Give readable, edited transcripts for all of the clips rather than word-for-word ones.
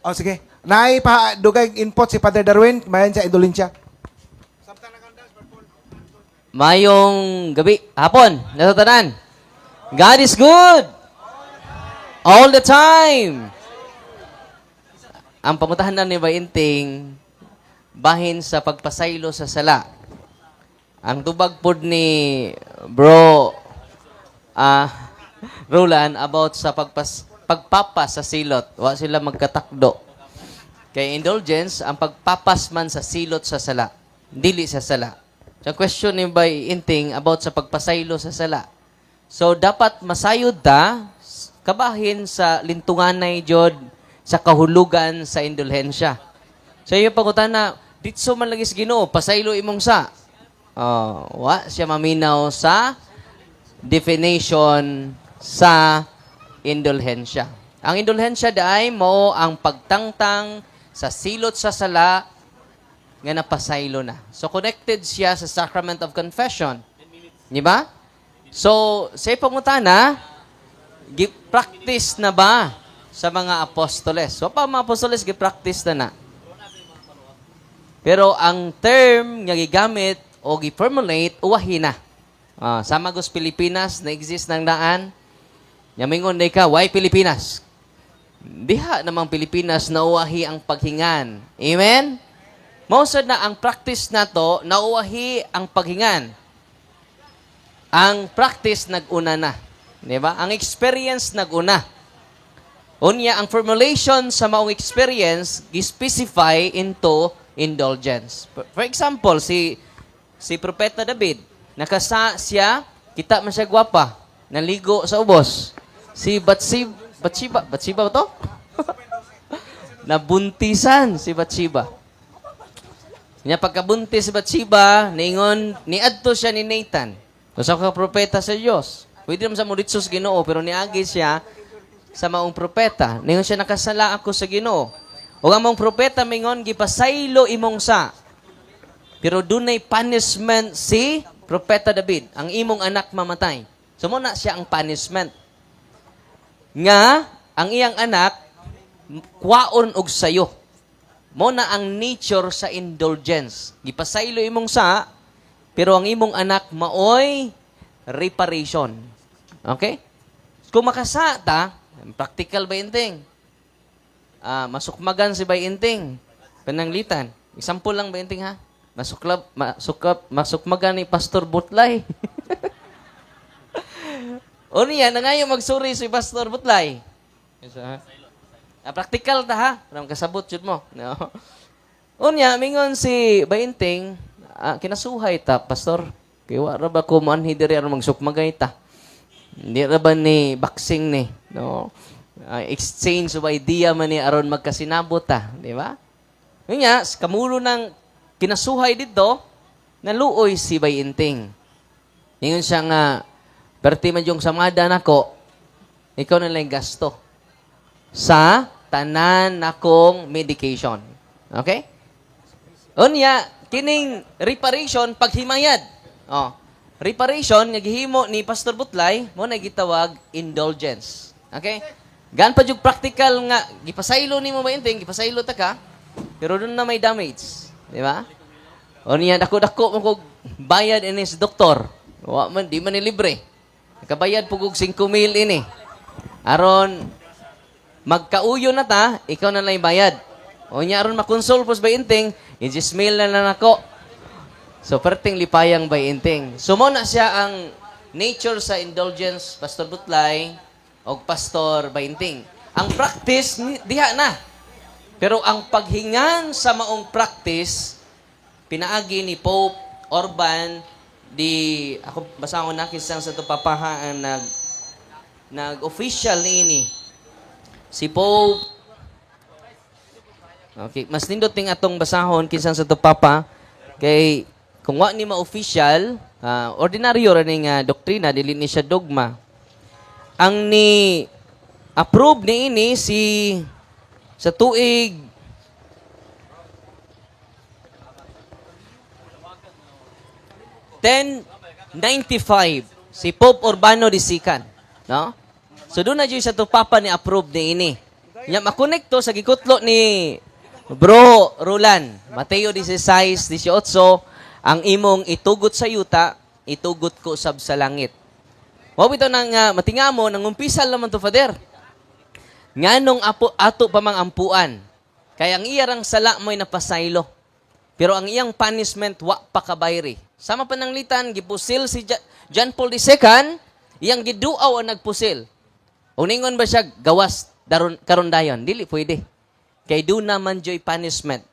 O sige. Dugay input si Father Darwin, mayan sa indulensya. Mayong gabi, hapon, natatanan. God is good. All the time. Ang pangutahanan ni Bainting, bahin sa pagpasaylo sa sala. Ang tubag pod ni bro Roland about sa pagpapas sa silot. Wa sila magkatakdo. Kay indulgence, ang pagpapas man sa silot sa sala. Dili sa sala. So question ni Bainting about sa pagpasaylo sa sala. So dapat masayod ta kabahin sa lintunganay jod sa kahulugan sa indulhensya. So yung pangutana, ditso man lagi sa Ginoo, pasaylo imong sa. Wa siya maminaw sa definition sa indulhensya. Ang indulhensya daay mo ang pagtangtang sa silot sa sala nga napasaylo na. So connected siya sa sacrament of confession. Di ba? So, sa pangutana, gi-practice na ba sa mga apostoles? So, pa mga apostoles, gi-practice na na. Pero ang term nga gigamit o gi-formulate, uwahi na. Sa Magos Pilipinas, na-exist ng daan. Yamingon na ka, why Pilipinas? Diha namang Pilipinas na uwahi ang paghingan. Amen? Mausad na ang practice na to, na uwahi ang paghingan. Ang practice nag-una na. Di ba? Ang experience nag-una. Unya, ang formulation sa maong experience, gi-specify into indulgence. For example, si Propeta David, nakasa siya, kita man siya gwapa, naligo sa ubos. Si Bathsheba ba to? Nabuntisan si Bathsheba. Nya pagkabuntis si Bathsheba, niingon, niadto siya ni Nathan. So ka propeta sa Diyos. Pwede naman sa muritsos Ginoo, pero niagi siya sa maong propeta. Niingon siya, nakasala ako sa Ginoo. O ang maong propeta, mingon, gipasaylo imong sa. Pero dunay punishment si Propeta David. Ang imong anak mamatay. So muna siya ang punishment. Nga, ang iyang anak, kwaon og sayo. Muna ang nature sa indulgence. Gipasaylo imong sa, pero ang imong anak maoy reparation. Okay? Kung makasata, practical ba inting? Masukmagan si Bainting. Pananglitan. Example lang Bainting ha? Masukmagan ni Pastor Butlay. O niya, nangayon magsuri si Pastor Butlay. Practical ta ha? Parang kasabot yun mo. No? O niya, mingon si Bainting, kinasuhay ta, Pastor. Kaya wala ba ko manhi diri aron magsukmagay ta? Hindi ra ba ni boxing ni? No? Exchange of idea man ni aron magkasinabot ta, di ba? Nga, kamulo ng kinasuhay dito, naluoy si Bainting. Ingon siya nga, perti man yung samada nako, ikaw na lang gasto sa tanan nakong medication. Okay? Unya, kining reparation, paghimayad. Reparation, naghihimo ni Pastor Butlay, mo na gitawag indulgence. Okay? Gan pa yung practical nga, gipasaylo ni mo Bainting, gipasaylo ta ka, pero doon na may damage. Di ba? O niya, dako-dako mo kog bayad ini sa doktor. Di man ni libre. Nakabayad po kog 5,000 ini. Aron, magkauyo na ta, ikaw na lang bayad. O niya, aron makonsol po sa Bainting, i-10,000 na lang ako. So, perting lipayang Bainting. So, muna siya ang nature sa indulgence, Pastor Butlay, o Pastor Bainting. Ang practice, diha na. Pero ang paghingan sa maong practice, pinaagi ni Pope Urban, ako basa ko nakisang sa ito papahaan, nag-official ni si Pope. Okay, mas nindot ting atong basahon kinsan sa ito papa, kay kung wa ni ma-official, ordinaryo rin doktrina, dili ni siya dogma. Ang ni approve ni ini sa tuig 1095 si Pope Urbano II, no? So doon na dyan sa tupapa ni approve ni ini. Nya makonekto sa gikutlo ni Bro Roland. Mateo 16:18, ang imong itugot sa yuta, itugot ko sab sa langit. Mao bitaw nang matingamo nang umpisal naman to Father. Nganong ato pamang-ampuan. Kaya ang iyarang sala mo'y napasaylo. Pero ang iyang punishment wa pa kabayri. Sama pananglitan gipusil si John Paul II, iyang giduaw ang nagpusil. Uningon ba siya gawas karon dayon? Dili pwede. Kay do naman joy punishment.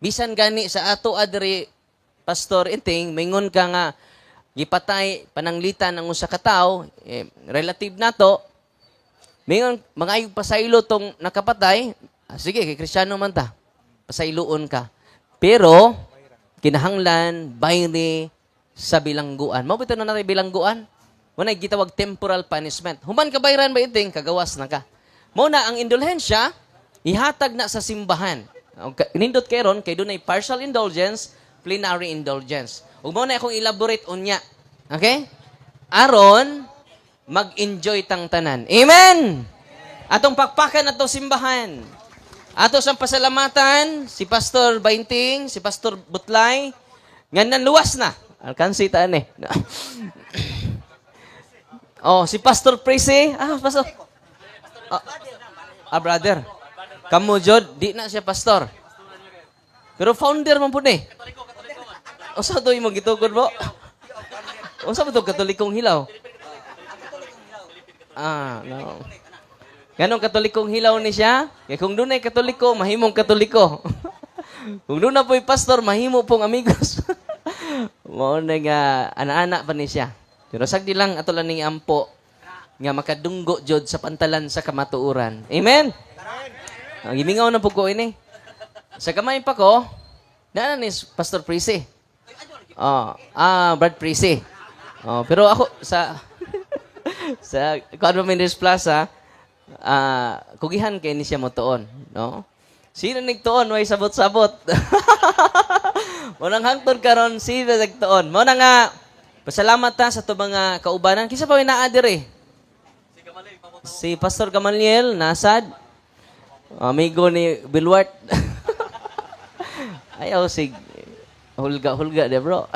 Bisan gani sa ato adri Pastor Inting, mingon ka nga gipatay pananglitan ang usa ka tawo, relative nato. Mingon mga pasaylo tong nakapatay. Sige, kay Kristiyano man ta. Pasayloon ka. Pero kinahanglan bayri sa bilangguan. Mao bitaw na natin bilangguan. Muna gitawag temporal punishment. Human ka bayran ba iting kagawas na ka. Muna ang indulhensya ihatag na sa simbahan. Nindot karon kay dunay partial indulgence, plenary indulgence. Ug mao na akong elaborate unya. Okay? Aron mag-enjoy tang tanan. Amen. Atong pakpakan ato simbahan. Ato sang pasalamatan si Pastor Bainting, si Pastor Butlay, nga nanluwas na. Alkansi taan eh. Oh, si Pastor Prese. Pastor. Brother. Kamu, Jod, di na siya pastor. Pero founder man po ni. O sa ito yung magitugod mo? O sa ito katolikong hilaw? No. Ganong katolikong hilaw ni siya? Kaya kung doon ay katoliko, mahimong katoliko. Kung doon na po'y pastor, mahimo pong amigos. Mao na nga, ana-ana pa ni siya. Pero sagdi lang, ato lang ning ampo, nga makadunggo jod sa pantalan sa kamatuuran. Amen? Gimingaw na po ko ini. Sa kamay pa ko, naanan ni Pastor Prisi. Brad Prisi. Pero ako, sa Carmen Mendes Plaza, kugihan kay ni siya mo tuon, no? Sino nagtuon way sabot-sabot? Munang hangtod karon sino nagtuon. Mo na nga pasalamat ta sa to mga kaubanan. Kisa pa naa diri? Si Pastor Gamaliel Nasad. Amigo ni Bilwart. Ayaw sig hulga de bro.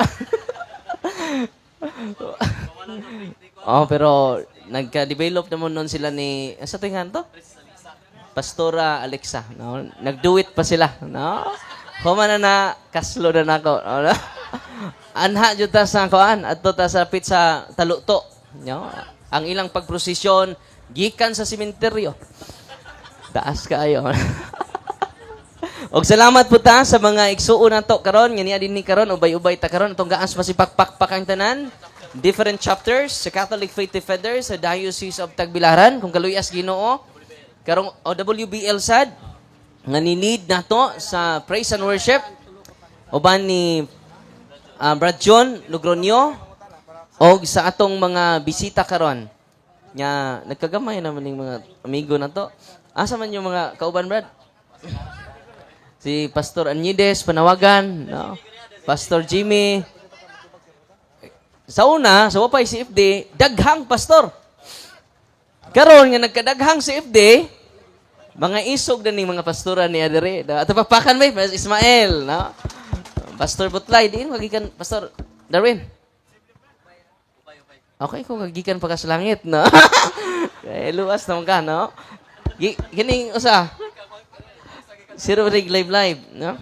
Pero nagka-develop naman nun sila ni sa tingan to? Pastora Alexa, no? Nag-do it pa sila, no? Humana na kaslo na nako, no? Anha jud ta sa kuan, adto ta sa pizza taluto, no? Ang ilang pagprosesyon gikan sa sementeryo. Taas kaayo. Og salamat po ta sa mga igsuon nato karon, nga niya dinhi karon ubay-ubay ta karon atong gaas masipakpak ang tanan. Different chapters sa Catholic Faith Defenders sa Diocese of Tagbilaran kung kaluyas Ginoo. Karong OWBL sad nga ni-lead nato sa praise and worship uban ni Brad John Logronio og sa atong mga bisita karon nya nagkagamay naman ning mga amigo nato. Asa man yung mga kauban Brad? Si Pastor Anyides Panawagan, no? Pastor Jimmy. Sa una, sa wapay si FD, daghang pastor. Karon nga nagkadaghang si FD, mga isog na ning mga pastora ni Adere. Ato pakpakan ba? Pastor Ismael, no? Pastor Butlay, diin magikan Pastor Darwin. Okay, kung kagikan pa ka sa langit, no? Luwas naman ka, no? Gining usa. Zero rig live, no?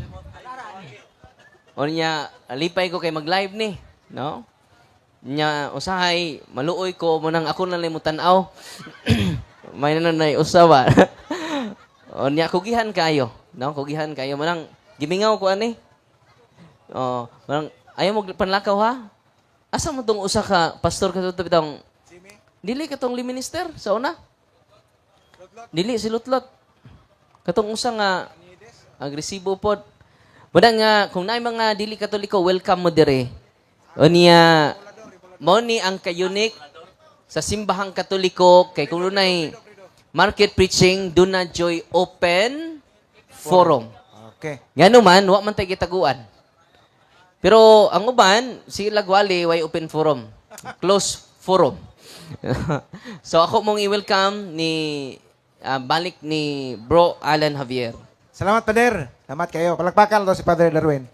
O niya, alipay ko kay mag-live ni, no? Nya usahay maluoy ko mo nang ako na lang mo tan-aw. May nanay usawa. O niya kugihan kayo, no? Kugihan kayo mo nang gimingaw ko ani. Manang ayaw mo panlakaw ha. Asa mo tong usa ka pastor ka bitong dili katong minister sa una? Dili si Lutlot. Katong usa nga agresibo pod. Mudang nga kung naay mga dili katoliko welcome mo dire. O niya mao ni ang ka-unique sa simbahang Katoliko kay kung dunay market preaching, doon na joy open forum. Okay. Ngano man, wa man tay gitaguan. Pero ang uban, si Lagwali, way open forum. Close forum. So ako mong i-welcome ni balik ni Bro Alan Javier. Salamat, Pader. Salamat kayo. Palakpakan to si Father Darwin.